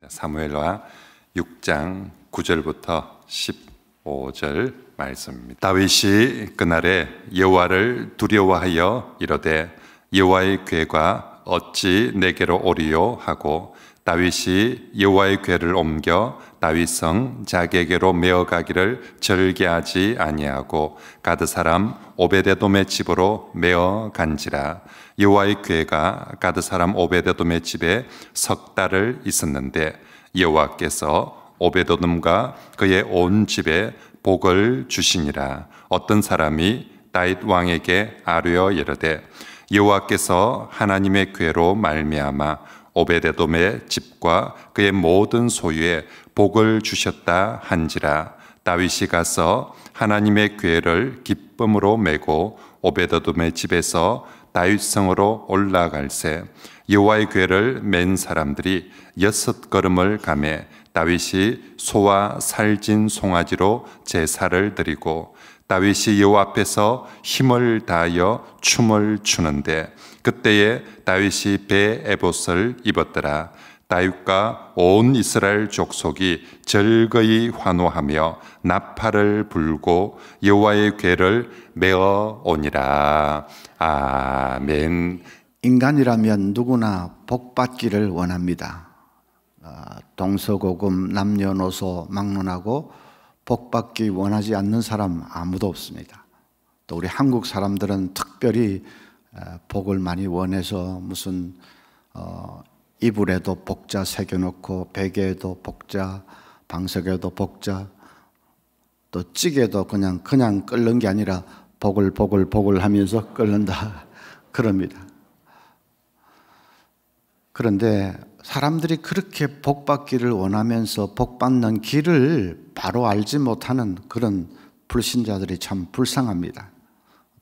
사무엘하 6장 9절부터 15절 말씀입니다. 다윗이 그날에 여호와를 두려워하여 이르되 여호와의 궤가 어찌 내게로 오리요 하고 다윗이 여호와의 궤를 옮겨 다윗성 자기에게로 메어가기를 절개하지 아니하고 가드 사람 오베데돔의 집으로 메어 간지라. 여호와의 궤가 가드 사람 오베데돔의 집에 석 달을 있었는데 여호와께서 오베데돔과 그의 온 집에 복을 주시니라. 어떤 사람이 다윗 왕에게 아뢰어 이르되 여호와께서 하나님의 궤로 말미암아 오베데돔의 집과 그의 모든 소유에 복을 주셨다 한지라. 다윗이 가서 하나님의 궤를 기쁨으로 메고 오베데돔의 집에서 다윗성으로 올라갈새 여호와의 궤를 맨 사람들이 6걸음을 가매 다윗이 소와 살진 송아지로 제사를 드리고 다윗이 여호와 앞에서 힘을 다하여 춤을 추는데 그때에 다윗이 배 에봇을 입었더라. 다윗과 온 이스라엘 족속이 절거이 환호하며 나팔을 불고 여호와의 궤를 메어 오니라. 아멘. 인간이라면 누구나 복받기를 원합니다. 동서고금 남녀노소 막론하고 복받기 원하지 않는 사람 아무도 없습니다. 또 우리 한국 사람들은 특별히 복을 많이 원해서 무슨 이불에도 복자 새겨놓고 베개에도 복자, 방석에도 복자, 또 찌개도 그냥 끓는 게 아니라 복을 하면서 끓는다 그럽니다. 그런데 사람들이 그렇게 복받기를 원하면서 복받는 길을 바로 알지 못하는 그런 불신자들이 참 불쌍합니다.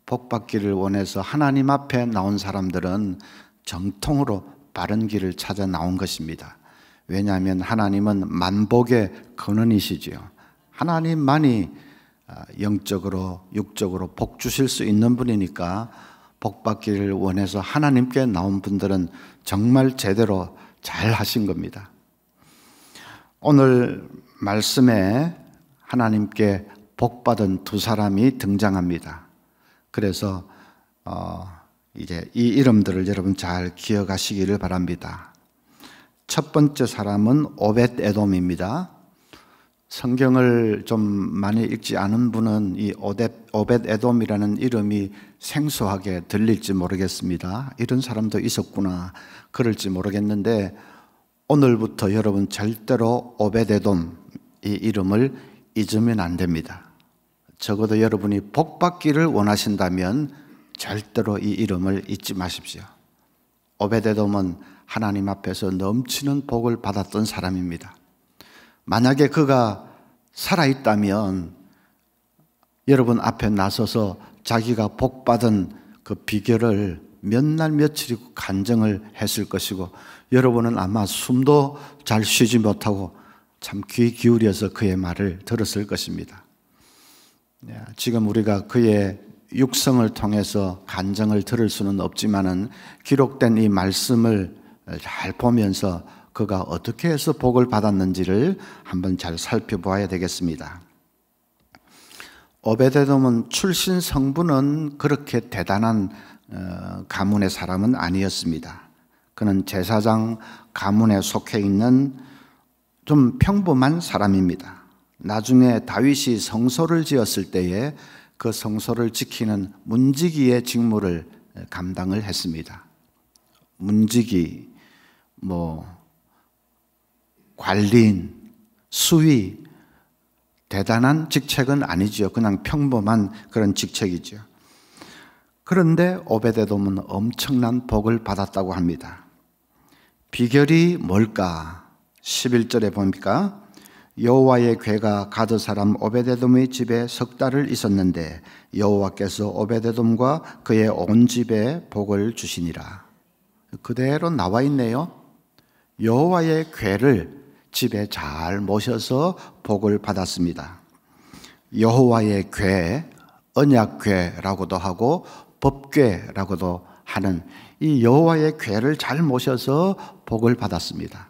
복받기를 원해서 하나님 앞에 나온 사람들은 정통으로 바른 길을 찾아 나온 것입니다. 왜냐하면 하나님은 만복의 근원이시지요. 하나님만이 영적으로 육적으로 복 주실 수 있는 분이니까 복받기를 원해서 하나님께 나온 분들은 정말 제대로 잘 하신 겁니다. 오늘 말씀에 하나님께 복받은 두 사람이 등장합니다. 그래서 이제 이 이름들을 여러분 잘 기억하시기를 바랍니다. 첫 번째 사람은 오벳에돔입니다. 성경을 좀 많이 읽지 않은 분은 이 오벳에돔이라는 이름이 생소하게 들릴지 모르겠습니다. 이런 사람도 있었구나 그럴지 모르겠는데 오늘부터 여러분 절대로 오벳에돔 이 이름을 잊으면 안 됩니다. 적어도 여러분이 복받기를 원하신다면 절대로 이 이름을 잊지 마십시오. 오벳에돔은 하나님 앞에서 넘치는 복을 받았던 사람입니다. 만약에 그가 살아있다면 여러분 앞에 나서서 자기가 복받은 그 비결을 몇 날 며칠이고 간증을 했을 것이고 여러분은 아마 숨도 잘 쉬지 못하고 참 귀 기울여서 그의 말을 들었을 것입니다. 지금 우리가 그의 육성을 통해서 간증을 들을 수는 없지만은 기록된 이 말씀을 잘 보면서 그가 어떻게 해서 복을 받았는지를 한번 잘 살펴보아야 되겠습니다. 오벳에돔은 출신 성분은 그렇게 대단한 가문의 사람은 아니었습니다. 그는 제사장 가문에 속해 있는 좀 평범한 사람입니다. 나중에 다윗이 성소를 지었을 때에 그 성소를 지키는 문지기의 직무를 감당을 했습니다. 문지기, 관리인, 수위, 대단한 직책은 아니죠. 그냥 평범한 그런 직책이죠. 그런데 오벳에돔은 엄청난 복을 받았다고 합니다. 비결이 뭘까? 11절에 보니까 여호와의 궤가 가드 사람 오벳에돔의 집에 석 달을 있었는데 여호와께서 오벳에돔과 그의 온 집에 복을 주시니라. 그대로 나와 있네요. 여호와의 궤를 집에 잘 모셔서 복을 받았습니다. 여호와의 궤, 언약궤라고도 하고 법궤라고도 하는 이 여호와의 궤를 잘 모셔서 복을 받았습니다.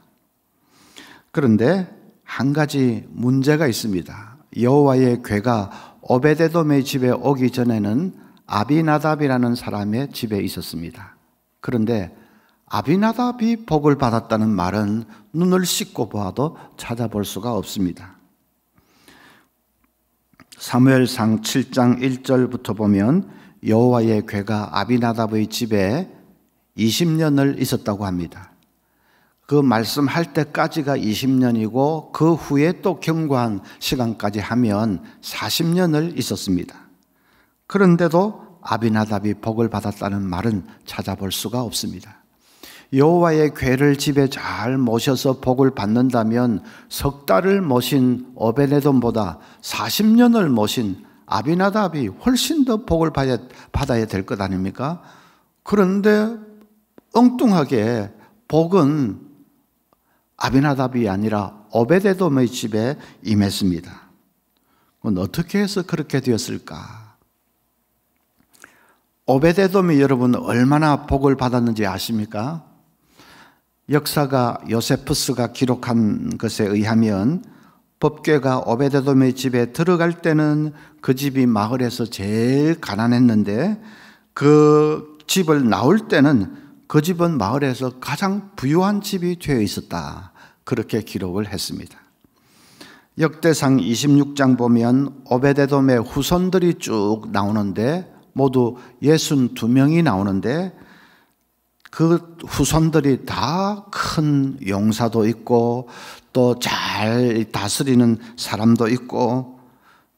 그런데 한 가지 문제가 있습니다. 여호와의 궤가 오베데돔의 집에 오기 전에는 아비나답이라는 사람의 집에 있었습니다. 그런데 아비나답이 복을 받았다는 말은 눈을 씻고 보아도 찾아볼 수가 없습니다. 사무엘상 7장 1절부터 보면 여호와의 궤가 아비나답의 집에 20년을 있었다고 합니다. 그 말씀할 때까지가 20년이고 그 후에 또 경과한 시간까지 하면 40년을 있었습니다. 그런데도 아비나답이 복을 받았다는 말은 찾아볼 수가 없습니다. 여호와의 궤를 집에 잘 모셔서 복을 받는다면 석 달을 모신 오베데돔보다 40년을 모신 아비나답이 훨씬 더 복을 받아야 될 것 아닙니까? 그런데 엉뚱하게 복은 아비나답이 아니라 오베데돔의 집에 임했습니다. 그건 어떻게 해서 그렇게 되었을까? 오베데돔이 여러분 얼마나 복을 받았는지 아십니까? 역사가 요세푸스가 기록한 것에 의하면 법궤가 오베데돔의 집에 들어갈 때는 그 집이 마을에서 제일 가난했는데 그 집을 나올 때는 그 집은 마을에서 가장 부유한 집이 되어 있었다. 그렇게 기록을 했습니다. 역대상 26장 보면 오베데돔의 후손들이 쭉 나오는데 모두 62명이 나오는데 그 후손들이 다 큰 용사도 있고 또 잘 다스리는 사람도 있고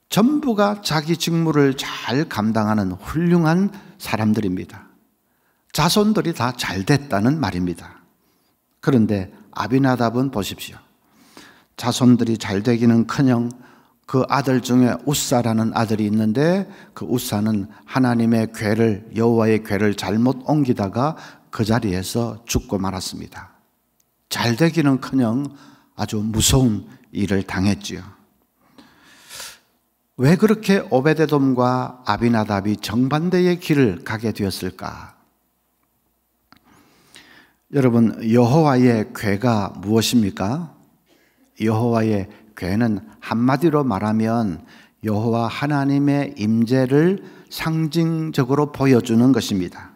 전부가 자기 직무를 잘 감당하는 훌륭한 사람들입니다. 자손들이 다 잘 됐다는 말입니다. 그런데 아비나답은 보십시오. 자손들이 잘 되기는커녕 그 아들 중에 우사라는 아들이 있는데 그 우사는 하나님의 궤를 여호와의 궤를 잘못 옮기다가 그 자리에서 죽고 말았습니다. 잘 되기는커녕 아주 무서운 일을 당했지요. 왜 그렇게 오베데돔과 아비나답이 정반대의 길을 가게 되었을까? 여러분, 여호와의 궤가 무엇입니까? 여호와의 궤는 한마디로 말하면 여호와 하나님의 임재를 상징적으로 보여주는 것입니다.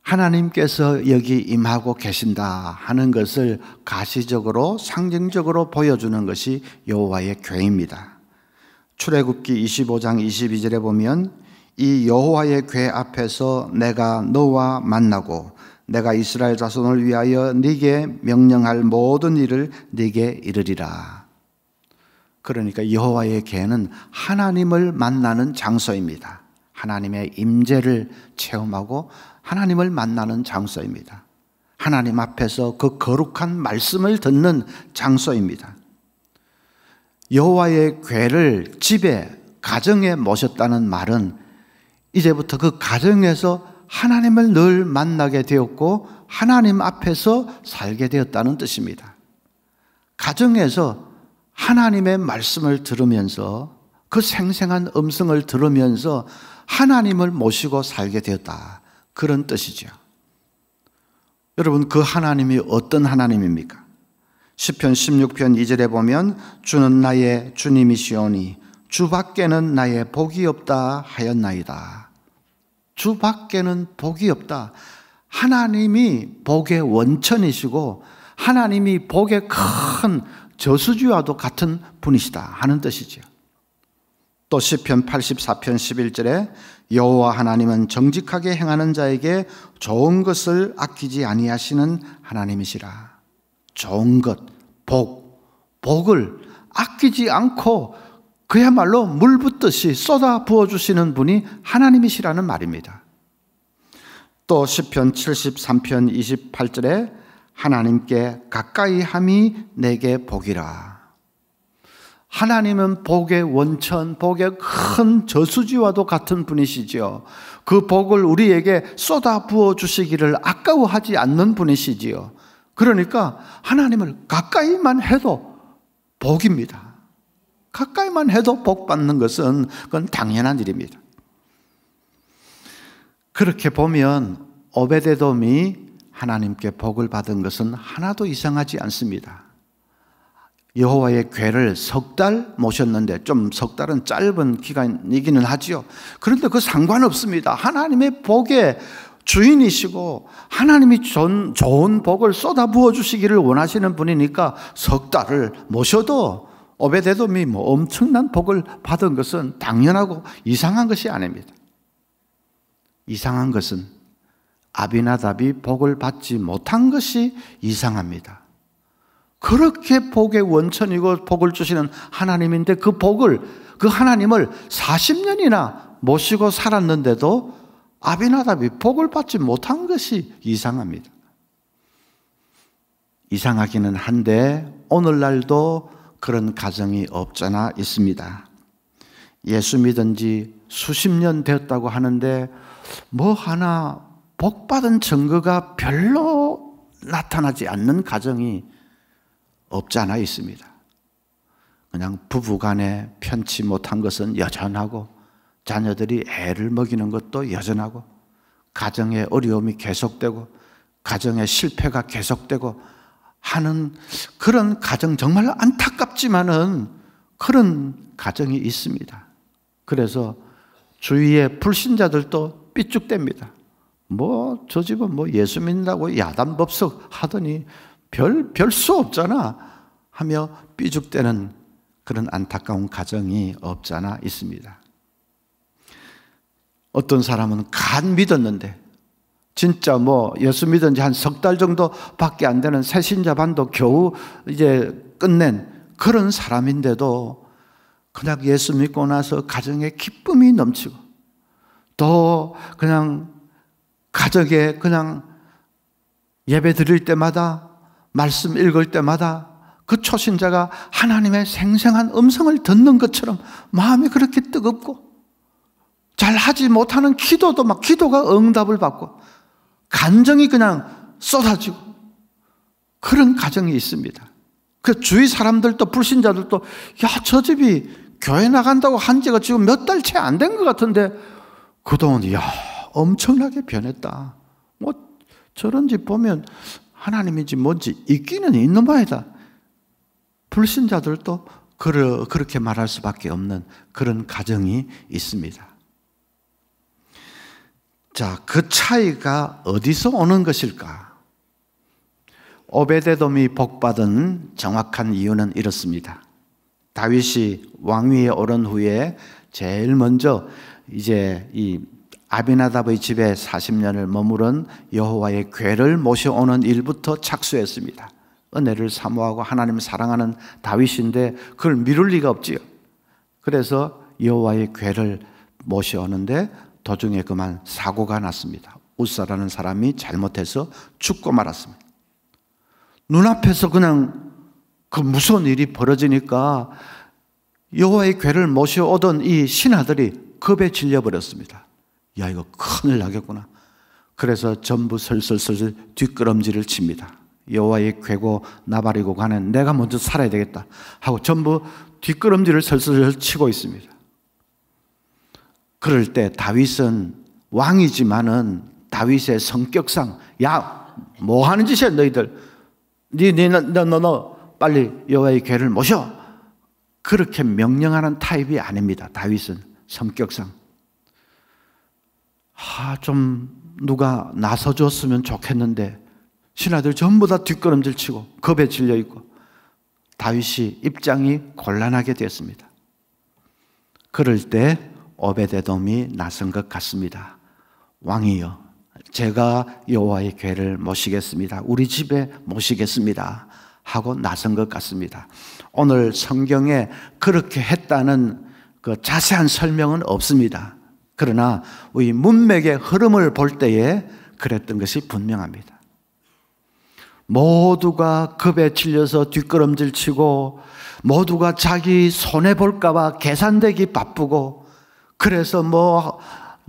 하나님께서 여기 임하고 계신다 하는 것을 가시적으로 상징적으로 보여주는 것이 여호와의 궤입니다. 출애굽기 25장 22절에 보면 이 여호와의 궤 앞에서 내가 너와 만나고 내가 이스라엘 자손을 위하여 네게 명령할 모든 일을 네게 이르리라. 그러니까 여호와의 궤는 하나님을 만나는 장소입니다. 하나님의 임재를 체험하고 하나님을 만나는 장소입니다. 하나님 앞에서 그 거룩한 말씀을 듣는 장소입니다. 여호와의 궤를 집에, 가정에 모셨다는 말은 이제부터 그 가정에서 하나님을 늘 만나게 되었고 하나님 앞에서 살게 되었다는 뜻입니다. 가정에서 하나님의 말씀을 들으면서 그 생생한 음성을 들으면서 하나님을 모시고 살게 되었다. 그런 뜻이죠. 여러분, 그 하나님이 어떤 하나님입니까? 시편 16편 2절에 보면 주는 나의 주님이시오니 주 밖에는 나의 복이 없다 하였나이다. 주 밖에는 복이 없다. 하나님이 복의 원천이시고 하나님이 복의 큰 저수지와도 같은 분이시다 하는 뜻이죠. 또 시편 84편 11절에 여호와 하나님은 정직하게 행하는 자에게 좋은 것을 아끼지 아니하시는 하나님이시라. 좋은 것, 복을 아끼지 않고 그야말로 물 붓듯이 쏟아 부어주시는 분이 하나님이시라는 말입니다. 또 시편 73편 28절에 하나님께 가까이 함이 내게 복이라. 하나님은 복의 원천, 복의 큰 저수지와도 같은 분이시지요. 그 복을 우리에게 쏟아 부어주시기를 아까워하지 않는 분이시지요. 그러니까 하나님을 가까이만 해도 복입니다. 가까이만 해도 복 받는 것은 그건 당연한 일입니다. 그렇게 보면 오베데돔이 하나님께 복을 받은 것은 하나도 이상하지 않습니다. 여호와의 궤를 석 달 모셨는데, 좀 석 달은 짧은 기간이기는 하지요. 그런데 그 상관없습니다. 하나님의 복의 주인이시고 하나님이 좋은 복을 쏟아 부어 주시기를 원하시는 분이니까 석 달을 모셔도 오베데돔이 뭐 엄청난 복을 받은 것은 당연하고 이상한 것이 아닙니다. 이상한 것은 아비나답이 복을 받지 못한 것이 이상합니다. 그렇게 복의 원천이고 복을 주시는 하나님인데 그 하나님을 40년이나 모시고 살았는데도 아비나답이 복을 받지 못한 것이 이상합니다. 이상하기는 한데 오늘날도 그런 가정이 없잖아 있습니다. 예수 믿은 지 수십 년 되었다고 하는데 뭐 하나 복받은 증거가 별로 나타나지 않는 가정이 없지 않아 있습니다. 그냥 부부간에 편치 못한 것은 여전하고 자녀들이 애를 먹이는 것도 여전하고 가정의 어려움이 계속되고 가정의 실패가 계속되고 하는 그런 가정, 정말 안타깝지만은 그런 가정이 있습니다. 그래서 주위의 불신자들도 삐죽댑니다. 뭐 저 집은 뭐 예수 믿는다고 야단법석 하더니 별 수 없잖아 하며 삐죽대는 그런 안타까운 가정이 없잖아 있습니다. 어떤 사람은 간 믿었는데 진짜 뭐 예수 믿은 지 한 석 달 정도밖에 안 되는 새신자 반도 겨우 이제 끝낸 그런 사람인데도 그냥 예수 믿고 나서 가정에 기쁨이 넘치고 또 그냥 가정에 그냥 예배 드릴 때마다 말씀 읽을 때마다 그 초신자가 하나님의 생생한 음성을 듣는 것처럼 마음이 그렇게 뜨겁고 잘 하지 못하는 기도도 막 기도가 응답을 받고 간정이 그냥 쏟아지고 그런 가정이 있습니다. 그 주위 사람들도 불신자들도 야, 저 집이 교회 나간다고 한 지가 지금 몇 달 채 안 된 것 같은데 그동안 야, 엄청나게 변했다. 뭐 저런 집 보면 하나님인지 뭔지 있기는 있는 바이다. 불신자들도 그렇게 말할 수밖에 없는 그런 가정이 있습니다. 자, 그 차이가 어디서 오는 것일까? 오베데돔이 복받은 정확한 이유는 이렇습니다. 다윗이 왕위에 오른 후에 제일 먼저 이제 이 아비나답의 집에 40년을 머무른 여호와의 궤를 모셔오는 일부터 착수했습니다. 은혜를 사모하고 하나님을 사랑하는 다윗인데 그걸 미룰 리가 없지요. 그래서 여호와의 궤를 모셔오는데 도중에 그만 사고가 났습니다. 웃사라는 사람이 잘못해서 죽고 말았습니다. 눈앞에서 그냥 그 무서운 일이 벌어지니까 여호와의 궤를 모셔오던 이 신하들이 겁에 질려버렸습니다. 야, 이거 큰일 나겠구나. 그래서 전부 설설설 뒷걸음질을 칩니다. 여호와의 궤고 나발이고 가는 내가 먼저 살아야 되겠다 하고 전부 뒷걸음질을 설설 치고 있습니다. 그럴 때 다윗은 왕이지만은 다윗의 성격상 야, 뭐 하는 짓이야 너희들. 너 빨리 여호와의 궤를 모셔. 그렇게 명령하는 타입이 아닙니다. 다윗은 성격상. 좀 누가 나서줬으면 좋겠는데 신하들 전부 다 뒷걸음질 치고 겁에 질려 있고 다윗이 입장이 곤란하게 됐습니다. 그럴 때 오베데돔이 나선 것 같습니다. 왕이여, 제가 여호와의 궤를 모시겠습니다. 우리 집에 모시겠습니다. 하고 나선 것 같습니다. 오늘 성경에 그렇게 했다는 그 자세한 설명은 없습니다. 그러나 우리 문맥의 흐름을 볼 때에 그랬던 것이 분명합니다. 모두가 겁에 질려서 뒷걸음질 치고 모두가 자기 손해볼까 봐 계산되기 바쁘고 그래서 뭐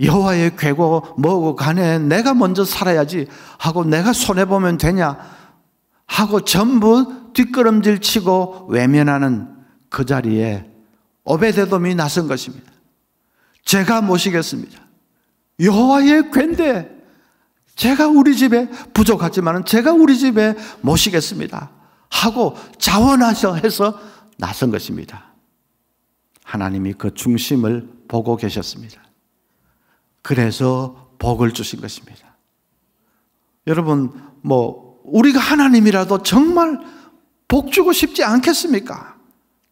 여호와의 궤고 뭐고 간에 내가 먼저 살아야지 하고 내가 손해보면 되냐 하고 전부 뒷걸음질 치고 외면하는 그 자리에 오베데돔이 나선 것입니다. 제가 모시겠습니다. 여호와의 궤인데 제가 우리 집에 부족하지만 제가 우리 집에 모시겠습니다 하고 자원하셔 해서 나선 것입니다. 하나님이 그 중심을 보고 계셨습니다. 그래서 복을 주신 것입니다. 여러분, 우리가 하나님이라도 정말 복 주고 싶지 않겠습니까?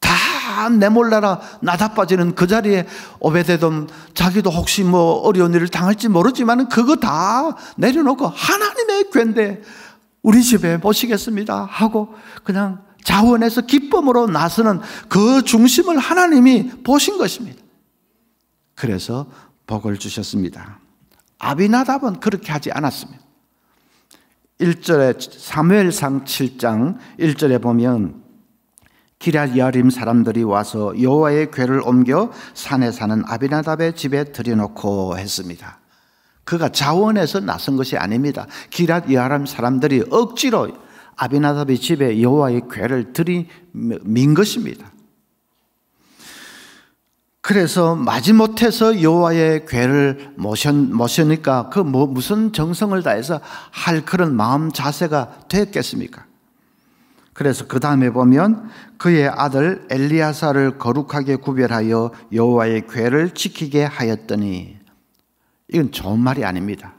다 내몰라라 나다빠지는 그 자리에 오베데돔 자기도 혹시 어려운 일을 당할지 모르지만 그거 다 내려놓고 하나님의 괴인데 우리 집에 모시겠습니다 하고 그냥 자원해서 기쁨으로 나서는 그 중심을 하나님이 보신 것입니다. 그래서 복을 주셨습니다. 아비나답은 그렇게 하지 않았습니다. 1절에 사무엘상 7장 1절에 보면 기럇 여아림 사람들이 와서 여호와의 궤를 옮겨 산에 사는 아비나답의 집에 들여놓고 했습니다. 그가 자원해서 나선 것이 아닙니다. 기럇 여아림 사람들이 억지로 아비나답의 집에 여호와의 궤를 들이민 것입니다. 그래서 마지못해서 여호와의 궤를 모시니까 무슨 정성을 다해서 할 그런 마음 자세가 됐겠습니까? 그래서 그 다음에 보면 그의 아들 엘리야사를 거룩하게 구별하여 여호와의 궤를 지키게 하였더니, 이건 좋은 말이 아닙니다.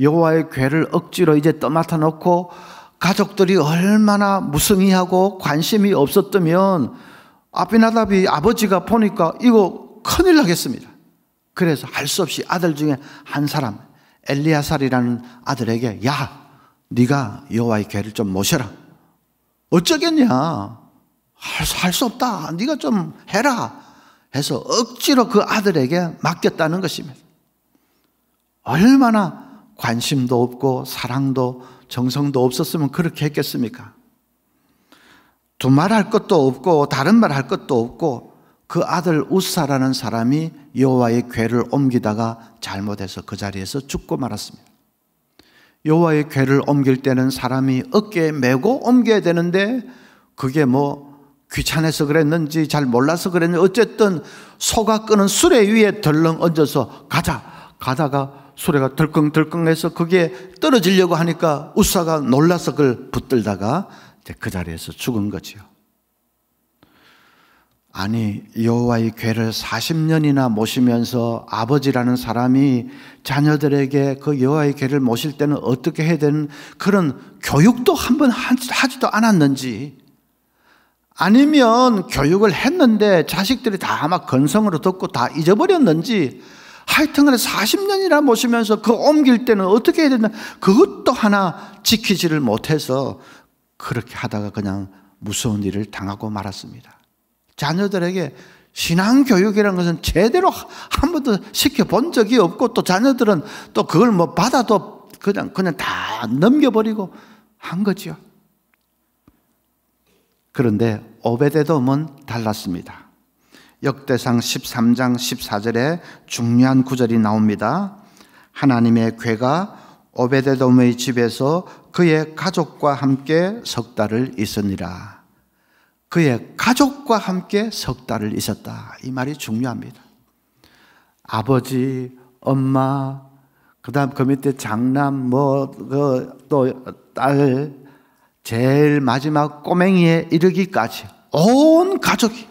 여호와의 궤를 억지로 이제 떠맡아 놓고 가족들이 얼마나 무성의하고 관심이 없었다면 아비나답이 아버지가 보니까 이거 큰일 나겠습니다. 그래서 할 수 없이 아들 중에 한 사람 엘리야살이라는 아들에게 야, 네가 여호와의 궤를 좀 모셔라. 어쩌겠냐, 할 수 없다, 네가 좀 해라 해서 억지로 그 아들에게 맡겼다는 것입니다. 얼마나 관심도 없고 사랑도 정성도 없었으면 그렇게 했겠습니까? 두말할 것도 없고 다른 말 할 것도 없고 그 아들 우사라는 사람이 여호와의 궤를 옮기다가 잘못해서 그 자리에서 죽고 말았습니다. 여호와의 궤를 옮길 때는 사람이 어깨에 메고 옮겨야 되는데 그게 귀찮아서 그랬는지 잘 몰라서 그랬는지 어쨌든 소가 끄는 수레 위에 덜렁 얹어서 가다가 수레가 덜컹덜컹해서 그게 떨어지려고 하니까 우사가 놀라서 그걸 붙들다가 그 자리에서 죽은 거지요. 아니, 여호와의 궤를 40년이나 모시면서 아버지라는 사람이 자녀들에게 그 여호와의 궤를 모실 때는 어떻게 해야 되는 그런 교육도 한번 하지도 않았는지, 아니면 교육을 했는데 자식들이 다 아마 건성으로 듣고 다 잊어버렸는지, 하여튼 간에 40년이나 모시면서 그 옮길 때는 어떻게 해야 되나 그것도 하나 지키지를 못해서 그렇게 하다가 그냥 무서운 일을 당하고 말았습니다. 자녀들에게 신앙교육이라는 것은 제대로 한 번도 시켜본 적이 없고 또 자녀들은 또 그걸 받아도 그냥 다 넘겨버리고 한 거죠. 그런데 오베데돔은 달랐습니다. 역대상 13장 14절에 중요한 구절이 나옵니다. 하나님의 궤가 오베데돔의 집에서 그의 가족과 함께 석 달을 있으니라. 그의 가족과 함께 석 달을 있었다. 이 말이 중요합니다. 아버지, 엄마, 그 다음 그 밑에 장남, 또 딸, 제일 마지막 꼬맹이에 이르기까지 온 가족이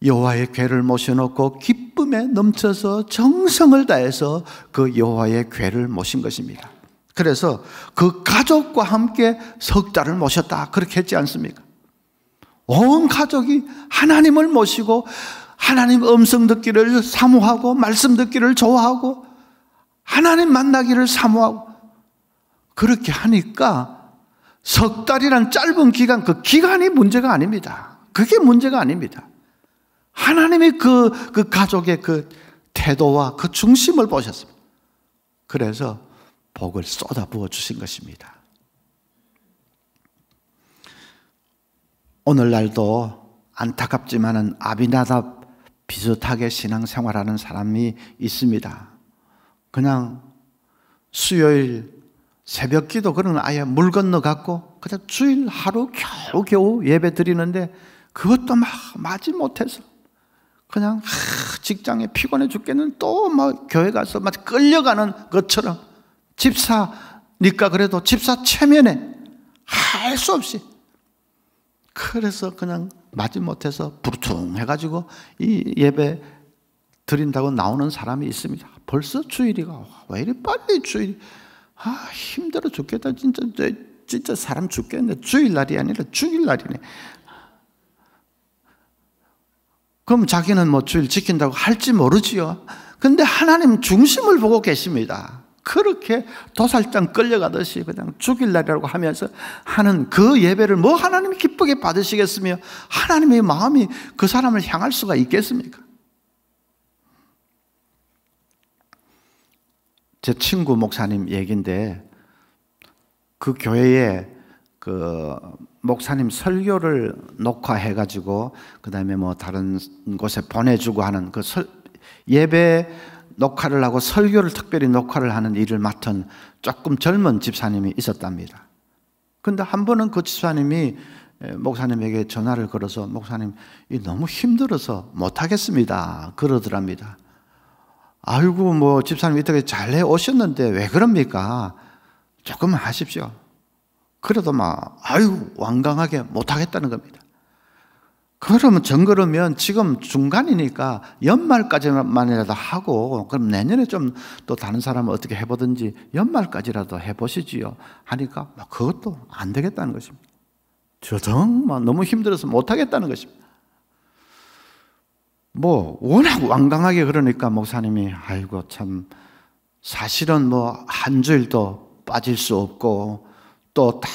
여호와의 궤를 모셔놓고 기쁨에 넘쳐서 정성을 다해서 그 여호와의 궤를 모신 것입니다. 그래서 그 가족과 함께 석 달을 모셨다, 그렇게 했지 않습니까? 온 가족이 하나님을 모시고 하나님 음성 듣기를 사모하고 말씀 듣기를 좋아하고 하나님 만나기를 사모하고 그렇게 하니까 석 달이란 짧은 기간, 그 기간이 문제가 아닙니다. 그게 문제가 아닙니다. 하나님이 그 가족의 그 태도와 그 중심을 보셨습니다. 그래서 복을 쏟아부어 주신 것입니다. 오늘날도 안타깝지만은 아비나답 비슷하게 신앙생활하는 사람이 있습니다. 그냥 수요일 새벽 기도 그런 아예 물 건너 갖고 그냥 주일 하루 겨우겨우 예배 드리는데 그것도 마지 못해서 그냥 직장에 피곤해 죽겠는 또 교회 가서 끌려가는 것처럼 집사니까 그래도 집사 체면에 할 수 없이. 그래서 그냥 마지못해서 부르퉁해가지고 이 예배 드린다고 나오는 사람이 있습니다. 벌써 주일이가 왜 이리 빨리 주일이. 힘들어 죽겠다. 진짜 사람 죽겠네. 주일날이 아니라 주일날이네. 그럼 자기는 뭐 주일 지킨다고 할지 모르지요. 근데 하나님 중심을 보고 계십니다. 그렇게 도살장 끌려가듯이 그냥 주일날이라고 하면서 하는 그 예배를 뭐 하나님이 기쁘게 받으시겠으며 하나님의 마음이 그 사람을 향할 수가 있겠습니까? 제 친구 목사님 얘기인데 그 교회에 그 목사님 설교를 녹화해가지고 그 다음에 뭐 다른 곳에 보내주고 하는 그 예배 녹화를 하고 설교를 특별히 녹화를 하는 일을 맡은 조금 젊은 집사님이 있었답니다. 근데 한 번은 그 집사님이 목사님에게 전화를 걸어서 목사님 너무 힘들어서 못하겠습니다 그러더랍니다. 아이고 뭐 집사님 이렇게 잘해 오셨는데 왜 그럽니까? 조금만 하십시오. 그래도 막 아유 완강하게 못하겠다는 겁니다. 그러면 정그러면 지금 중간이니까 연말까지만이라도 하고 그럼 내년에 좀 또 다른 사람을 어떻게 해보든지 연말까지라도 해보시지요 하니까 그것도 안 되겠다는 것입니다. 저 정말 너무 힘들어서 못하겠다는 것입니다. 뭐 워낙 완강하게 그러니까 목사님이 아이고 참 사실은 뭐 한 주일도 빠질 수 없고 또 딱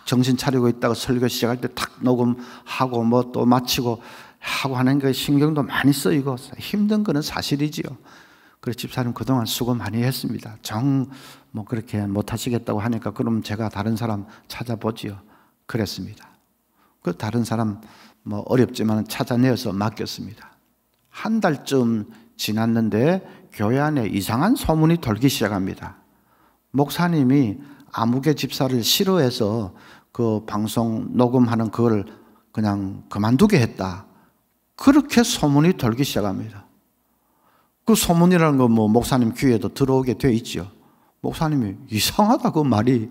정신 차리고 있다가 설교 시작할 때 탁 녹음하고 뭐 또 마치고 하고 하는 게 신경도 많이 쓰이고 힘든 거는 사실이지요. 그래서 집사님 그동안 수고 많이 했습니다. 뭐 그렇게 못 하시겠다고 하니까 그럼 제가 다른 사람 찾아보지요. 그랬습니다. 그 다른 사람 뭐 어렵지만 찾아내어서 맡겼습니다. 한 달쯤 지났는데 교회 안에 이상한 소문이 돌기 시작합니다. 목사님이 아무개 집사를 싫어해서 그 방송 녹음하는 그걸 그냥 그만두게 했다. 그렇게 소문이 돌기 시작합니다. 그 소문이라는 건 뭐 목사님 귀에도 들어오게 돼 있죠. 목사님이 이상하다 그 말이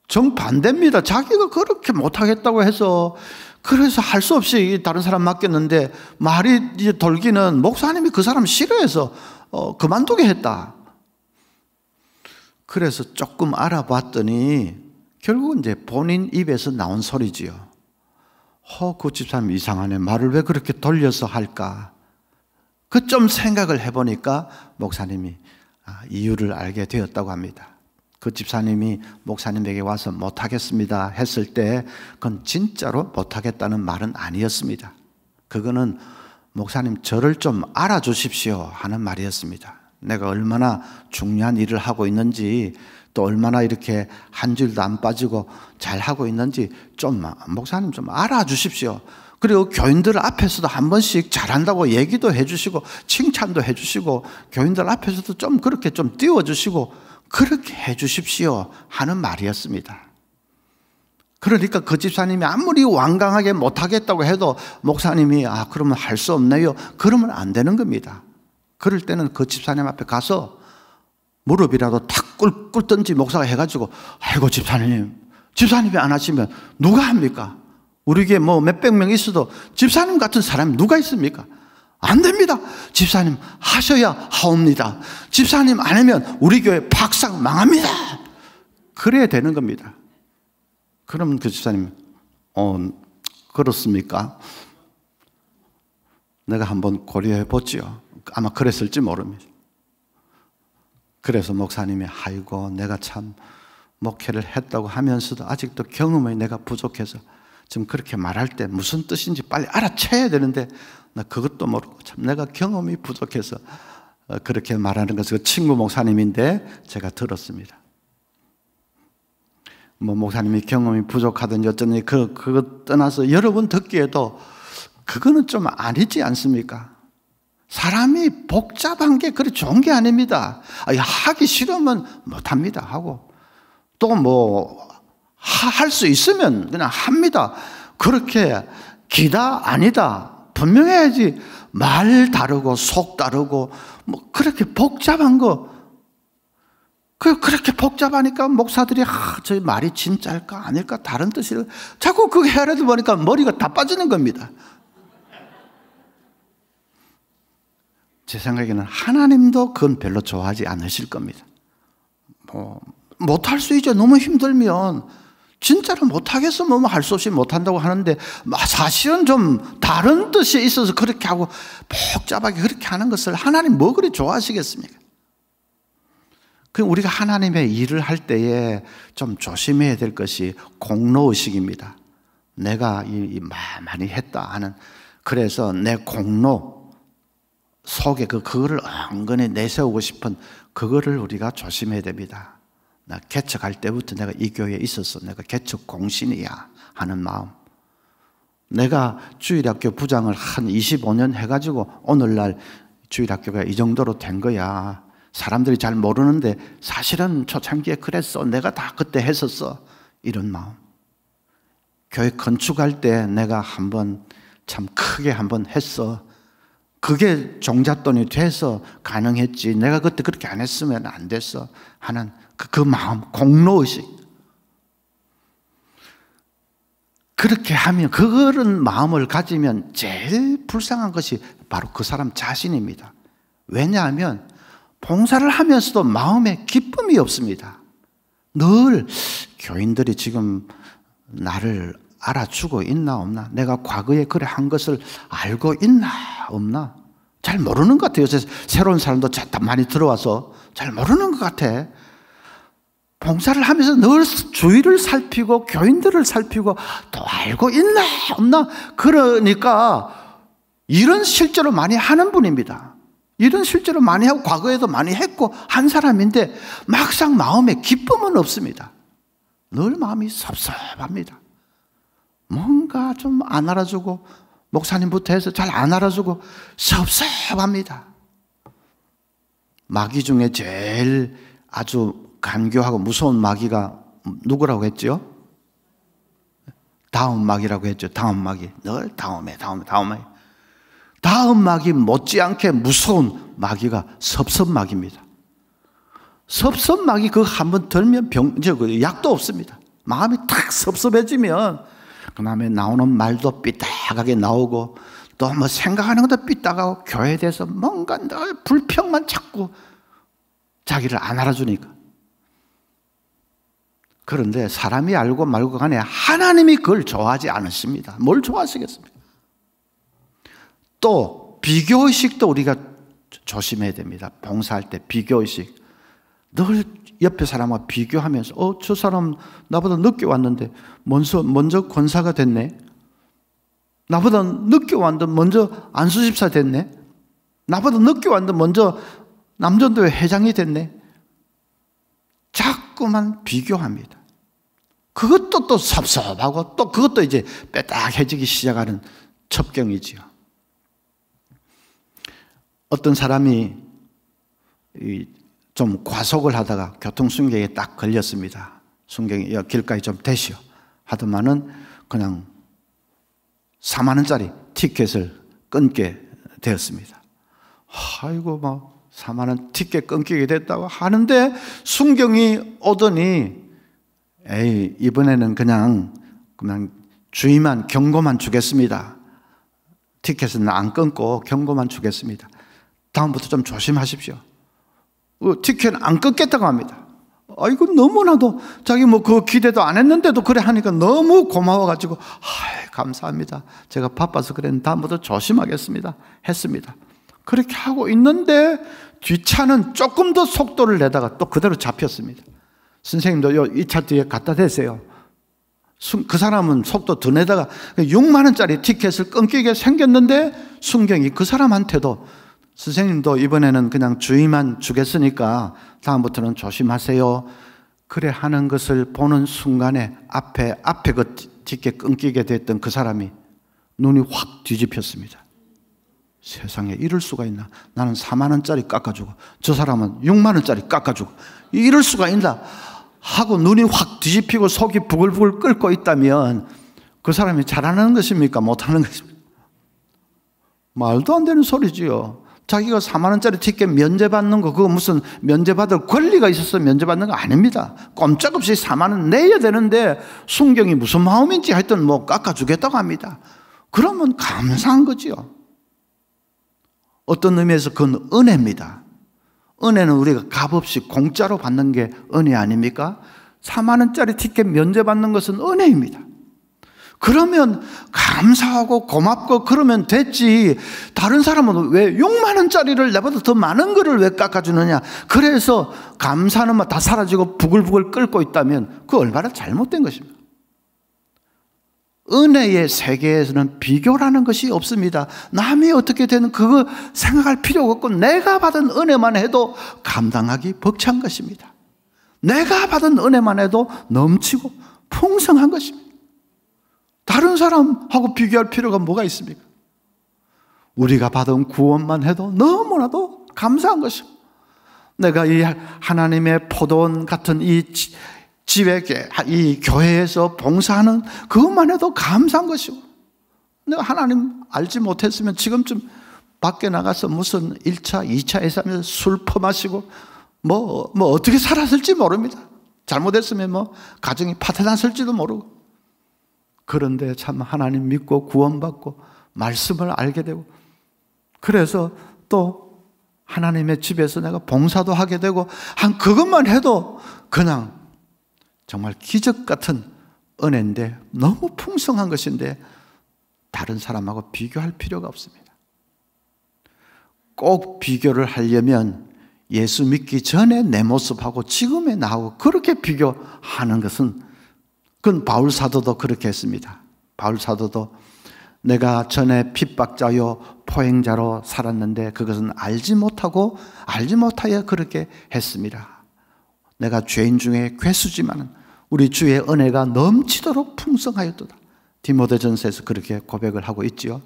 정반대입니다. 자기가 그렇게 못하겠다고 해서 그래서 할 수 없이 다른 사람 맡겼는데 말이 이제 돌기는 목사님이 그 사람 싫어해서 그만두게 했다. 그래서 조금 알아봤더니 결국은 이제 본인 입에서 나온 소리지요. 그 집사님 이상하네. 말을 왜 그렇게 돌려서 할까? 그 좀 생각을 해보니까 목사님이 이유를 알게 되었다고 합니다. 그 집사님이 목사님에게 와서 못하겠습니다 했을 때 그건 진짜로 못하겠다는 말은 아니었습니다. 그거는 목사님 저를 좀 알아주십시오 하는 말이었습니다. 내가 얼마나 중요한 일을 하고 있는지 또 얼마나 이렇게 한 줄도 안 빠지고 잘하고 있는지 좀 목사님 좀 알아주십시오. 그리고 교인들 앞에서도 한 번씩 잘한다고 얘기도 해주시고 칭찬도 해주시고 교인들 앞에서도 좀 그렇게 좀 띄워주시고 그렇게 해주십시오 하는 말이었습니다. 그러니까 그 집사님이 아무리 완강하게 못하겠다고 해도 목사님이 그러면 할 수 없네요. 그러면 안 되는 겁니다. 그럴 때는 그 집사님 앞에 가서 무릎이라도 탁 꿇든지 목사가 해가지고 아이고 집사님이 안 하시면 누가 합니까? 우리 교회 뭐 몇백 명 있어도 집사님 같은 사람이 누가 있습니까? 안 됩니다. 집사님 하셔야 하옵니다. 집사님 안 하면 우리 교회 박상 망합니다. 그래야 되는 겁니다. 그러면 그 집사님 그렇습니까? 내가 한번 고려해 보지요. 아마 그랬을지 모릅니다. 그래서 목사님이 아이고 내가 참 목회를 했다고 하면서도 아직도 경험이 내가 부족해서 지금 그렇게 말할 때 무슨 뜻인지 빨리 알아채야 되는데 나 그것도 모르고 참 내가 경험이 부족해서 그렇게 말하는 것을 그 친구 목사님인데 제가 들었습니다. 뭐 목사님이 경험이 부족하든지 어쩌니 그거 떠나서 여러분 듣기에도 그거는 좀 아니지 않습니까? 사람이 복잡한 게 그리 좋은 게 아닙니다. 하기 싫으면 못합니다 하고 또 뭐 할 수 있으면 그냥 합니다. 그렇게 기다 아니다 분명해야지. 말 다르고 속 다르고 뭐 그렇게 복잡한 거 그렇게 복잡하니까 목사들이 저 말이 진짜일까 아닐까 다른 뜻을 자꾸 그거 헤아려다 보니까 머리가 다 빠지는 겁니다. 제 생각에는 하나님도 그건 별로 좋아하지 않으실 겁니다. 못할 수 있죠. 너무 힘들면 진짜로 못하겠어. 뭐 할 수 없이 못한다고 하는데 사실은 좀 다른 뜻이 있어서 그렇게 하고 복잡하게 그렇게 하는 것을 하나님 뭐 그리 좋아하시겠습니까? 그 우리가 하나님의 일을 할 때에 좀 조심해야 될 것이 공로의식입니다. 내가 많이 했다 하는, 그래서 내 공로 속에 그거를 은근히 내세우고 싶은 그거를 우리가 조심해야 됩니다. 나 개척할 때부터 내가 이 교회에 있어서 내가 개척 공신이야 하는 마음. 내가 주일학교 부장을 한 25년 해가지고 오늘날 주일학교가 이 정도로 된 거야. 사람들이 잘 모르는데 사실은 초창기에 그랬어. 내가 다 그때 했었어. 이런 마음. 교회 건축할 때 내가 한번 참 크게 한번 했어. 그게 종잣돈이 돼서 가능했지. 내가 그때 그렇게 안 했으면 안 됐어. 하는 그 마음, 공로의식. 그렇게 하면, 그런 마음을 가지면 제일 불쌍한 것이 바로 그 사람 자신입니다. 왜냐하면 봉사를 하면서도 마음에 기쁨이 없습니다. 늘 교인들이 지금 나를 알아주고 있나 없나, 내가 과거에 그래 한 것을 알고 있나 없나 잘 모르는 것 같아요. 새로운 사람도 많이 들어와서 잘 모르는 것 같아. 봉사를 하면서 늘 주위를 살피고 교인들을 살피고 또 알고 있나 없나, 그러니까 일은 실제로 많이 하는 분입니다. 일은 실제로 많이 하고 과거에도 많이 했고 한 사람인데 막상 마음에 기쁨은 없습니다. 늘 마음이 섭섭합니다. 뭔가 좀 안 알아주고, 목사님부터 해서 잘 안 알아주고 섭섭합니다. 마귀 중에 제일 아주 간교하고 무서운 마귀가 누구라고 했죠? 다음 마귀라고 했죠. 다음 마귀. 늘 다음에. 다음 마귀 못지않게 무서운 마귀가 섭섭마귀입니다. 섭섭마귀 그거 한번 들면 약도 없습니다. 마음이 탁 섭섭해지면 그 다음에 나오는 말도 삐딱하게 나오고 또 뭐 생각하는 것도 삐딱하고 교회에 대해서 뭔가 늘 불평만 자꾸 자기를 안 알아주니까. 그런데 사람이 알고 말고 간에 하나님이 그걸 좋아하지 않으십니다. 뭘 좋아하시겠습니까? 또 비교의식도 우리가 조심해야 됩니다. 봉사할 때 비교의식. 늘 옆에 사람과 비교하면서 저 사람 나보다 늦게 왔는데 먼저 권사가 됐네. 나보다 늦게 왔는데 먼저 안수집사 됐네. 나보다 늦게 왔는데 먼저 남전도회 회장이 됐네. 자꾸만 비교합니다. 그것도 또 섭섭하고 또 그것도 이제 빼딱해지기 시작하는 첩경이지요. 어떤 사람이 좀 과속을 하다가 교통순경에 딱 걸렸습니다. 순경이 길가에 좀 대시오 하더만은 그냥 4만 원짜리 티켓을 끊게 되었습니다. 아이고 막 4만 원 티켓 끊기게 됐다고 하는데 순경이 오더니 에이 이번에는 그냥 주의만 경고만 주겠습니다. 티켓은 안 끊고 경고만 주겠습니다. 다음부터 좀 조심하십시오. 티켓 안 끊겠다고 합니다. 아이고 너무나도 자기 그 기대도 안 했는데도 그래 하니까 너무 고마워가지고 감사합니다. 제가 바빠서 그랬는데 다음부터 조심하겠습니다. 했습니다. 그렇게 하고 있는데 뒷차는 조금 더 속도를 내다가 또 그대로 잡혔습니다. 선생님도 이 차 뒤에 갖다 대세요. 그 사람은 속도 더 내다가 6만 원짜리 티켓을 끊기게 생겼는데 순경이 그 사람한테도 선생님도 이번에는 그냥 주의만 주겠으니까 다음부터는 조심하세요. 그래 하는 것을 보는 순간에 앞에 그 티켓 끊기게 됐던 그 사람이 눈이 확 뒤집혔습니다. 세상에 이럴 수가 있나. 나는 4만 원짜리 깎아주고 저 사람은 6만 원짜리 깎아주고 이럴 수가 있나 하고 눈이 확 뒤집히고 속이 부글부글 끓고 있다면 그 사람이 잘하는 것입니까? 못하는 것입니까? 말도 안 되는 소리지요. 자기가 4만 원짜리 티켓 면제받는 거 그거 무슨 면제받을 권리가 있어서 면제받는 거 아닙니다. 꼼짝없이 4만 원 내야 되는데 순경이 무슨 마음인지 하여튼 뭐 깎아주겠다고 합니다. 그러면 감사한 거지요. 어떤 의미에서 그건 은혜입니다. 은혜는 우리가 값없이 공짜로 받는 게 은혜 아닙니까? 4만 원짜리 티켓 면제받는 것은 은혜입니다. 그러면 감사하고 고맙고 그러면 됐지. 다른 사람은 왜 6만 원짜리를 내보다 더 많은 거를 왜 깎아주느냐. 그래서 감사는 다 사라지고 부글부글 끓고 있다면 그 얼마나 잘못된 것입니다. 은혜의 세계에서는 비교라는 것이 없습니다. 남이 어떻게 되는 그거 생각할 필요가 없고 내가 받은 은혜만 해도 감당하기 벅찬 것입니다. 내가 받은 은혜만 해도 넘치고 풍성한 것입니다. 다른 사람하고 비교할 필요가 뭐가 있습니까? 우리가 받은 구원만 해도 너무나도 감사한 것이고 내가 이 하나님의 포도원 같은 이 집에 이 교회에서 봉사하는 그것만 해도 감사한 것이고 내가 하나님 알지 못했으면 지금쯤 밖에 나가서 무슨 1차, 2차 회사하면서 술 퍼마시고 뭐 어떻게 살았을지 모릅니다. 잘못했으면 뭐 가정이 파탄났을지도 모르고 그런데 참 하나님 믿고 구원받고 말씀을 알게 되고 그래서 또 하나님의 집에서 내가 봉사도 하게 되고 한 그것만 해도 그냥 정말 기적 같은 은혜인데 너무 풍성한 것인데 다른 사람하고 비교할 필요가 없습니다. 꼭 비교를 하려면 예수 믿기 전에 내 모습하고 지금의 나하고 그렇게 비교하는 것은 그건 바울 사도도 그렇게 했습니다. 바울 사도도 내가 전에 핍박자요 포행자로 살았는데 그것은 알지 못하여 그렇게 했습니다. 내가 죄인 중에 괴수지만 우리 주의 은혜가 넘치도록 풍성하였도다. 디모데전서에서 그렇게 고백을 하고 있지요.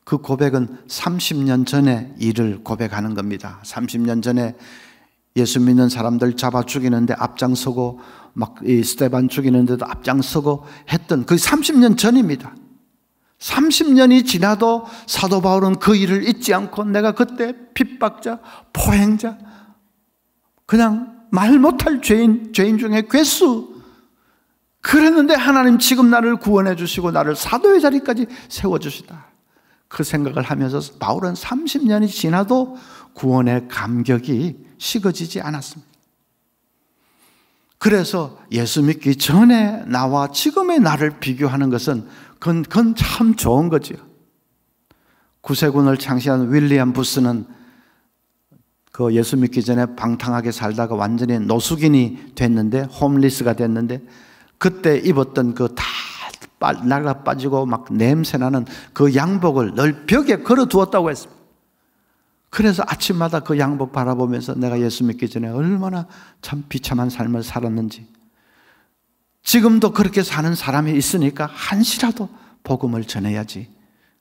그 고백은 30년 전의 일을 고백하는 겁니다. 30년 전에 예수 믿는 사람들 잡아 죽이는데 앞장서고 막 이 스데반 죽이는데도 앞장서고 했던 그 30년 전입니다. 30년이 지나도 사도 바울은 그 일을 잊지 않고 내가 그때 핍박자, 포행자, 그냥 말 못할 죄인 중에 괴수 그랬는데 하나님 지금 나를 구원해 주시고 나를 사도의 자리까지 세워주시다. 그 생각을 하면서 바울은 30년이 지나도 구원의 감격이 식어지지 않았습니다. 그래서 예수 믿기 전에 나와 지금의 나를 비교하는 것은 그건 참 좋은 거죠. 구세군을 창시한 윌리엄 부스는 그 예수 믿기 전에 방탕하게 살다가 완전히 노숙인이 됐는데 홈리스가 됐는데 그때 입었던 그 다 날라 빠지고 막 냄새나는 그 양복을 늘 벽에 걸어 두었다고 했습니다. 그래서 아침마다 그 양복 바라보면서 내가 예수 믿기 전에 얼마나 참 비참한 삶을 살았는지 지금도 그렇게 사는 사람이 있으니까 한시라도 복음을 전해야지.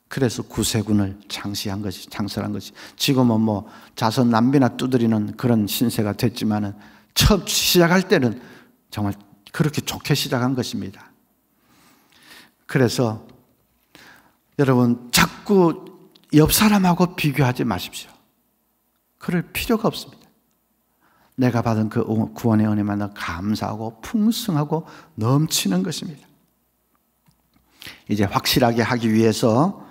그래서 구세군을 창설한 것이 지금은 뭐 자선 남비나 두드리는 그런 신세가 됐지만은 처음 시작할 때는 정말 그렇게 좋게 시작한 것입니다. 그래서 여러분 자꾸 옆 사람하고 비교하지 마십시오. 그럴 필요가 없습니다. 내가 받은 그 구원의 은혜만 감사하고 풍성하고 넘치는 것입니다. 이제 확실하게 하기 위해서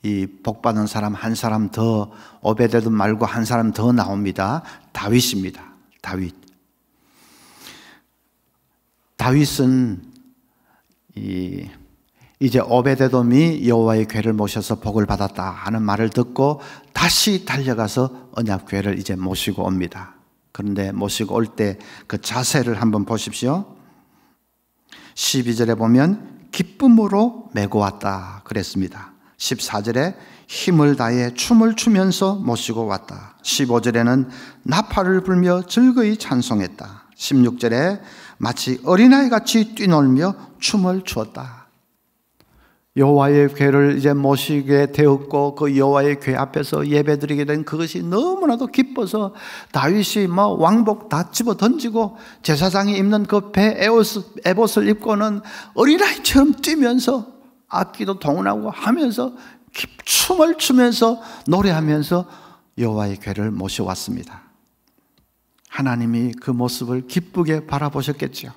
이 복받은 사람 한 사람 더 오베데돔 말고 한 사람 더 나옵니다. 다윗입니다. 다윗은 이제 오베데돔이 여호와의 궤를 모셔서 복을 받았다 하는 말을 듣고 다시 달려가서 언약궤를 이제 모시고 옵니다. 그런데 모시고 올 때 그 자세를 한번 보십시오. 12절에 보면 기쁨으로 메고 왔다 그랬습니다. 14절에 힘을 다해 춤을 추면서 모시고 왔다. 15절에는 나팔을 불며 즐거이 찬송했다. 16절에 마치 어린아이같이 뛰놀며 춤을 추었다. 여호와의 궤를 이제 모시게 되었고 그 여호와의 궤 앞에서 예배드리게 된 그것이 너무나도 기뻐서 다윗이 뭐 왕복 다 집어 던지고 제사장이 입는 그 배 에봇을 입고는 어린아이처럼 뛰면서 악기도 동원하고 하면서 춤을 추면서 노래하면서 여호와의 궤를 모셔왔습니다. 하나님이 그 모습을 기쁘게 바라보셨겠죠.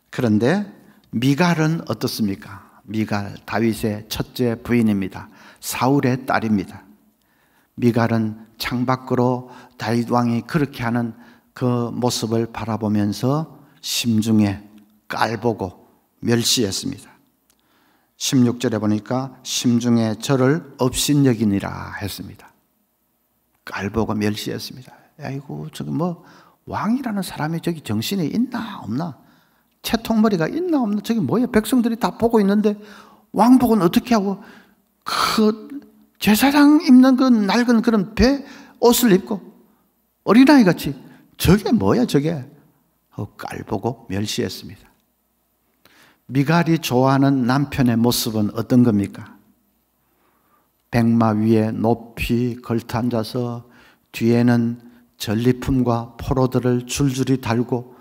그런데 미갈은 어떻습니까? 미갈, 다윗의 첫째 부인입니다. 사울의 딸입니다. 미갈은 창밖으로 다윗 왕이 그렇게 하는 그 모습을 바라보면서 심중에 깔보고 멸시했습니다. 16절에 보니까 심중에 저를 업신여기니라 했습니다. 깔보고 멸시했습니다. 아이고, 저기 뭐 왕이라는 사람이 저기 정신이 있나 없나? 채통머리가 있나 없나? 저기 뭐야? 백성들이 다 보고 있는데 왕복은 어떻게 하고 그 제사장 입는 그 낡은 그런 배 옷을 입고 어린아이 같이 저게 뭐야 저게? 깔보고 멸시했습니다. 미갈이 좋아하는 남편의 모습은 어떤 겁니까? 백마 위에 높이 걸터 앉아서 뒤에는 전리품과 포로들을 줄줄이 달고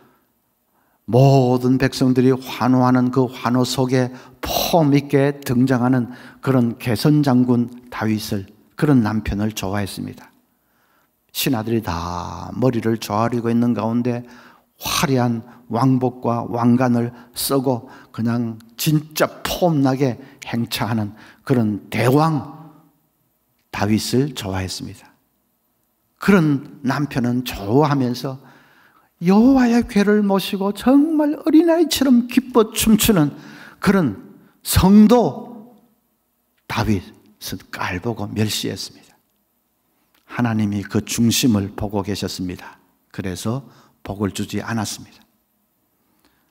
모든 백성들이 환호하는 그 환호 속에 폼 있게 등장하는 그런 개선장군 다윗을, 그런 남편을 좋아했습니다. 신하들이 다 머리를 조아리고 있는 가운데 화려한 왕복과 왕관을 쓰고 그냥 진짜 폼나게 행차하는 그런 대왕 다윗을 좋아했습니다. 그런 남편은 좋아하면서 여호와의 궤를 모시고 정말 어린아이처럼 기뻐 춤추는 그런 성도 다윗은 깔보고 멸시했습니다. 하나님이 그 중심을 보고 계셨습니다. 그래서 복을 주지 않았습니다.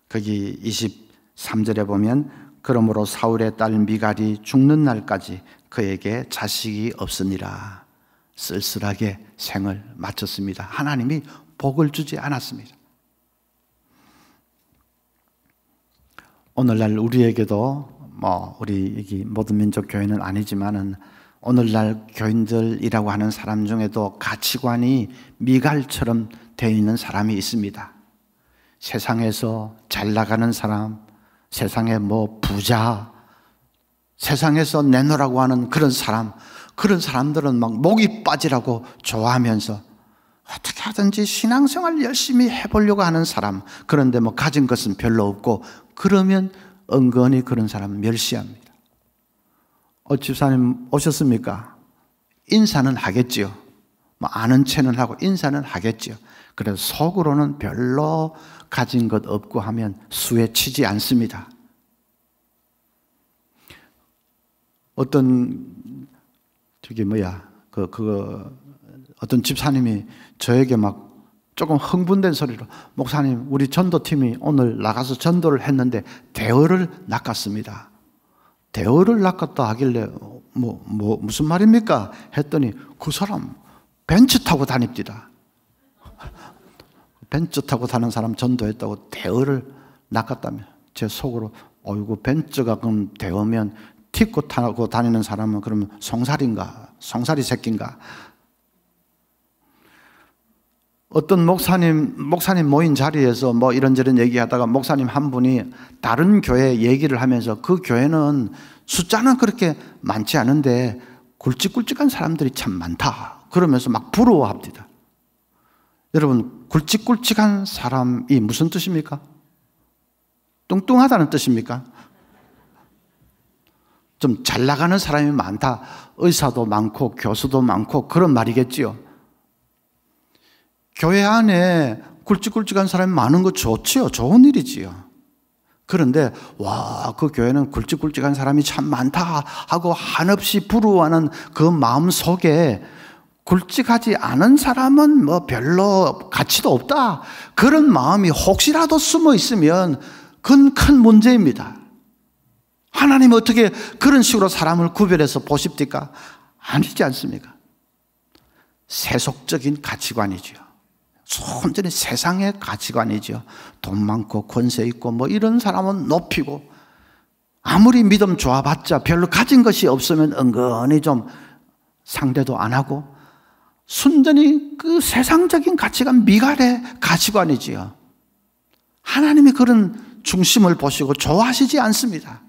거기 23절에 보면 그러므로 사울의 딸 미갈이 죽는 날까지 그에게 자식이 없으니라. 쓸쓸하게 생을 마쳤습니다. 하나님이 복을 주지 않았습니다. 오늘날 우리에게도 우리 여기 모든 민족 교회는 아니지만은 오늘날 교인들이라고 하는 사람 중에도 가치관이 미갈처럼 되어 있는 사람이 있습니다. 세상에서 잘 나가는 사람, 세상에 부자, 세상에서 내놓으라고 하는 그런 사람, 그런 사람들은 막 목이 빠지라고 좋아하면서 어떻게 하든지 신앙생활 열심히 해보려고 하는 사람, 그런데 가진 것은 별로 없고 그러면 은근히 그런 사람 멸시합니다. 집사님 오셨습니까? 인사는 하겠지요. 아는 체는 하고 인사는 하겠지요. 그래서 속으로는 별로 가진 것 없고 하면 수에 치지 않습니다. 어떤 어떤 집사님이 저에게 조금 흥분된 소리로, 목사님 우리 전도팀이 오늘 나가서 전도를 했는데 대어를 낚았습니다. 대어를 낚았다 하길래 무슨 말입니까? 했더니 그 사람 벤츠 타고 다닙니다. 벤츠 타고 다니는 사람 전도했다고 대어를 낚았다며. 제 속으로 어이구, 벤츠가 그럼 대어면 티코 타고 다니는 사람은 그러면 송사리인가? 송사리 새끼인가? 어떤 목사님 모인 자리에서 이런저런 얘기하다가 목사님 한 분이 다른 교회 얘기를 하면서 그 교회는 숫자는 그렇게 많지 않은데 굵직굵직한 사람들이 참 많다 그러면서 막 부러워합니다. 여러분, 굵직굵직한 사람이 무슨 뜻입니까? 뚱뚱하다는 뜻입니까? 좀 잘 나가는 사람이 많다, 의사도 많고 교수도 많고 그런 말이겠지요. 교회 안에 굵직굵직한 사람이 많은 거 좋지요. 좋은 일이지요. 그런데 그 교회는 굵직굵직한 사람이 참 많다 하고 한없이 부러워하는 그 마음 속에 굵직하지 않은 사람은 별로 가치도 없다, 그런 마음이 혹시라도 숨어 있으면 그건 큰 문제입니다. 하나님은 어떻게 그런 식으로 사람을 구별해서 보십니까? 아니지 않습니까? 세속적인 가치관이죠. 완전히 세상의 가치관이죠. 돈 많고 권세 있고 이런 사람은 높이고, 아무리 믿음 좋아봤자 별로 가진 것이 없으면 은근히 좀 상대도 안 하고, 순전히 그 세상적인 가치관, 미갈의 가치관이지요. 하나님이 그런 중심을 보시고 좋아하시지 않습니다.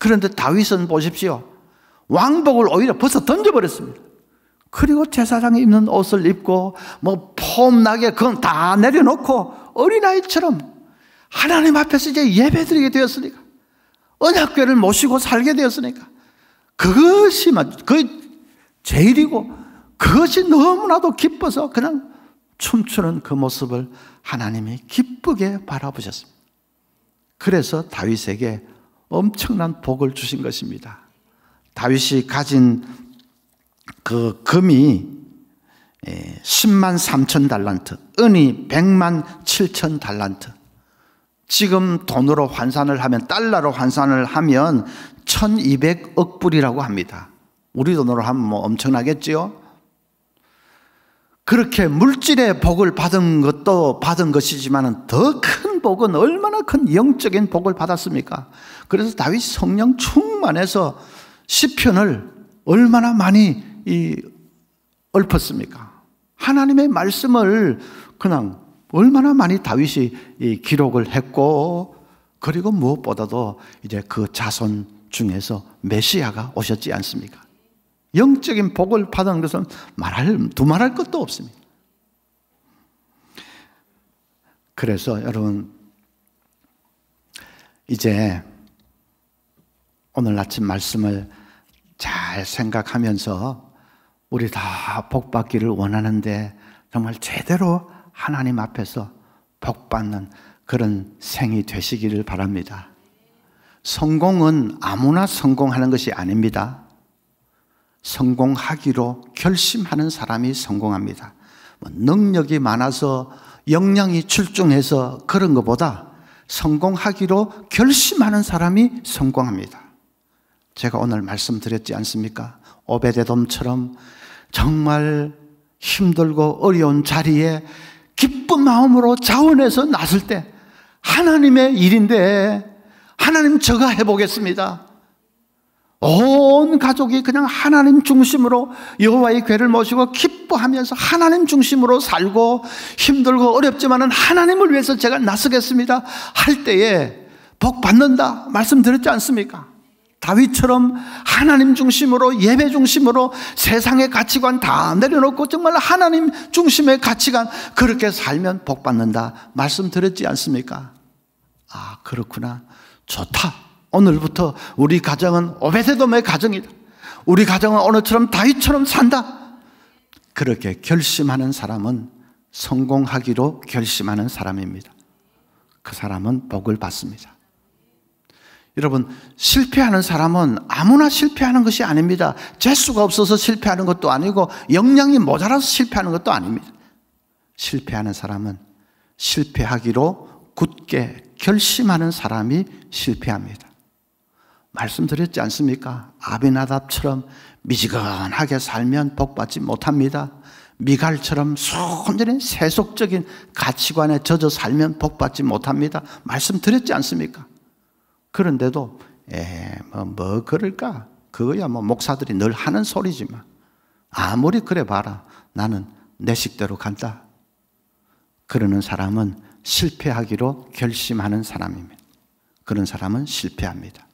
그런데 다윗은 보십시오. 왕복을 오히려 벗어 던져버렸습니다. 그리고 제사장이 입는 옷을 입고 뭐 폼나게 그건 다 내려놓고 어린아이처럼 하나님 앞에서 이제 예배드리게 되었으니까, 언약궤를 모시고 살게 되었으니까 그것이 제일이고, 그것이 너무나도 기뻐서 그냥 춤추는 그 모습을 하나님이 기쁘게 바라보셨습니다. 그래서 다윗에게 엄청난 복을 주신 것입니다. 다윗이 가진 그 금이 10만 3천 달란트, 은이 100만 7천 달란트. 지금 돈으로 환산을 하면, 달러로 환산을 하면 1200억 불이라고 합니다. 우리 돈으로 하면 뭐 엄청나겠지요? 그렇게 물질의 복을 받은 것도 받은 것이지만 더 큰 복은, 얼마나 큰 영적인 복을 받았습니까? 그래서 다윗이 성령 충만해서 시편을 얼마나 많이 읊었습니까? 하나님의 말씀을 그냥 얼마나 많이 다윗이 기록을 했고, 그리고 무엇보다도 이제 그 자손 중에서 메시아가 오셨지 않습니까? 영적인 복을 받은 것은 두말할 것도 없습니다. 그래서 여러분, 이제 오늘 아침 말씀을 잘 생각하면서 우리 다 복받기를 원하는데 정말 제대로 하나님 앞에서 복받는 그런 생이 되시기를 바랍니다. 성공은 아무나 성공하는 것이 아닙니다. 성공하기로 결심하는 사람이 성공합니다. 능력이 많아서 역량이 출중해서 그런 것보다 성공하기로 결심하는 사람이 성공합니다. 제가 오늘 말씀드렸지 않습니까? 오베데돔처럼 정말 힘들고 어려운 자리에 기쁜 마음으로 자원해서 나설 때, 하나님의 일인데 하나님 제가 해보겠습니다. 온 가족이 그냥 하나님 중심으로 여호와의 궤를 모시고 기뻐하면서 하나님 중심으로 살고, 힘들고 어렵지만은 하나님을 위해서 제가 나서겠습니다 할 때에 복 받는다 말씀드렸지 않습니까? 다윗처럼 하나님 중심으로, 예배 중심으로 세상의 가치관 다 내려놓고 정말 하나님 중심의 가치관, 그렇게 살면 복 받는다 말씀드렸지 않습니까? 아, 그렇구나. 좋다. 오늘부터 우리 가정은 오베데돔의 가정이다. 우리 가정은 오늘처럼 다윗처럼 산다. 그렇게 결심하는 사람은, 성공하기로 결심하는 사람입니다. 그 사람은 복을 받습니다. 여러분, 실패하는 사람은 아무나 실패하는 것이 아닙니다. 재수가 없어서 실패하는 것도 아니고 역량이 모자라서 실패하는 것도 아닙니다. 실패하는 사람은 실패하기로 굳게 결심하는 사람이 실패합니다. 말씀드렸지 않습니까? 아비나답처럼 미지근하게 살면 복받지 못합니다. 미갈처럼 순전히 세속적인 가치관에 젖어 살면 복받지 못합니다. 말씀드렸지 않습니까? 그런데도 뭐 그럴까? 그거야 뭐 목사들이 늘 하는 소리지만, 아무리 그래 봐라, 나는 내 식대로 간다. 그러는 사람은 실패하기로 결심하는 사람입니다. 그런 사람은 실패합니다.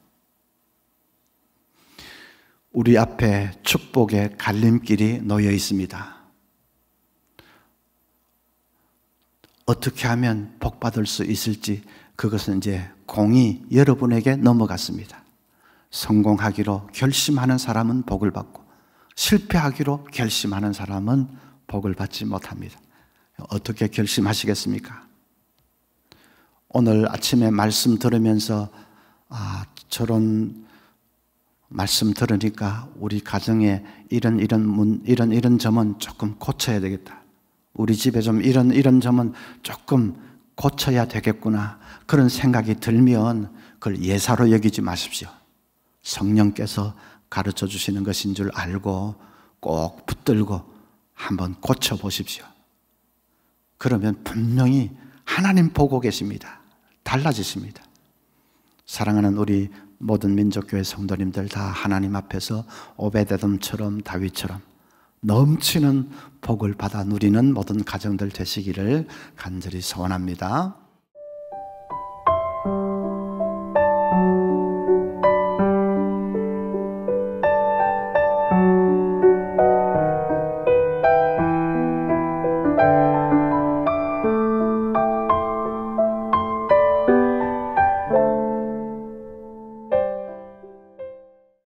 우리 앞에 축복의 갈림길이 놓여 있습니다. 어떻게 하면 복 받을 수 있을지, 그것은 이제 공이 여러분에게 넘어갔습니다. 성공하기로 결심하는 사람은 복을 받고, 실패하기로 결심하는 사람은 복을 받지 못합니다. 어떻게 결심하시겠습니까? 오늘 아침에 말씀 들으면서 저런 말씀 들으니까 우리 가정에 이런 점은 조금 고쳐야 되겠다. 우리 집에 좀 이런 점은 조금 고쳐야 되겠구나. 그런 생각이 들면 그걸 예사로 여기지 마십시오. 성령께서 가르쳐 주시는 것인 줄 알고 꼭 붙들고 한번 고쳐보십시오. 그러면 분명히 하나님 보고 계십니다. 달라지십니다. 사랑하는 우리 모든 민족교회 성도님들 다 하나님 앞에서 오베데돔처럼 다윗처럼 넘치는 복을 받아 누리는 모든 가정들 되시기를 간절히 소원합니다.